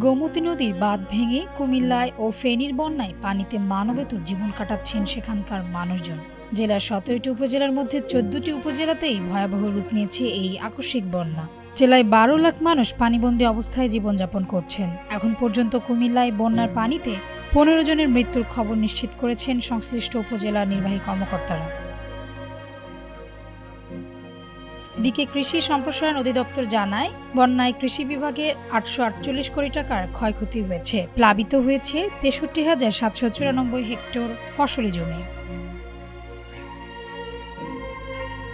গোমতী নদীর বাঁধ ভেঙে কুমিল্লায় ও ফেনীর বন্যায় পানিতে মানবেতর জীবন কাটাচ্ছেন সেখানকার মানুষজন। জেলার ১৭টি উপজেলার মধ্যে ১৪টি উপজেলাতেই ভয়াবহ রূপ নিয়েছে এই আকস্মিক বন্যা। জেলায় ১২ লাখ মানুষ পানিবন্দী অবস্থায় জীবনযাপন করছেন। এখন পর্যন্ত কুমিল্লায় বন্যার পানিতে ১৫ জনের মৃত্যুর খবর নিশ্চিত করেছেন সংশ্লিষ্ট উপজেলা নির্বাহী কর্মকর্তারা। এদিকে কৃষি সম্প্রসারণ অধিদপ্তর জানায়, বন্যায় কৃষি বিভাগের ৮৪৮ কোটি টাকার ক্ষয়ক্ষতি হয়েছে। প্লাবিত হয়েছে ৬৩,৭৯৪ হেক্টর ফসলি জমি।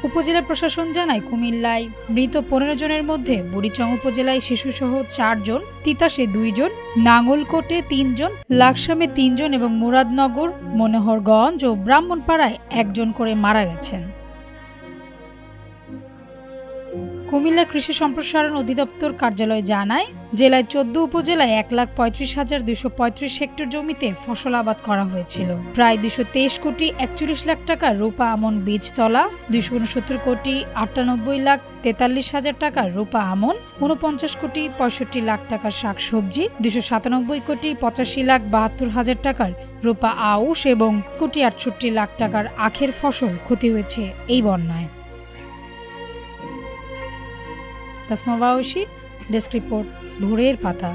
উপজেলা প্রশাসন জানায়, কুমিল্লায় মৃত ১৫ জনের মধ্যে বুড়িচং উপজেলায় শিশুসহ ৪ জন, তিতাসে ২ জন, নাঙ্গলকোটে ৩ জন, লাকসামে ৩ জন এবং মুরাদনগর, মনোহরগঞ্জ ও ব্রাহ্মণপাড়ায় ১ জন করে মারা গেছেন। কুমিল্লা কৃষি সম্প্রসারণ অধিদপ্তর কার্যালয় জানায়, জেলায় ১৪ উপজেলায় ১,৩৫,২৩৫ হেক্টর জমিতে ফসল আবাদ করা হয়েছিল। প্রায় ২২৩ কোটি ৪১ লাখ টাকার রূপা আমন বীজতলা, ২৬৯ কোটি ৯৮ লাখ ৪৩ হাজার টাকার রূপা আমন, ৪৯ কোটি ৬৫ লাখ টাকার শাকসবজি, ২৯৭ কোটি ৮৫ লাখ ৭২ হাজার টাকার রূপা আউশ এবং কোটি ৬৮ লাখ টাকার আখের ফসল ক্ষতি হয়েছে এই বন্যায়। তাসনভা ঐশী, ডেস্ক রিপোর্ট, ভোরের পাতা।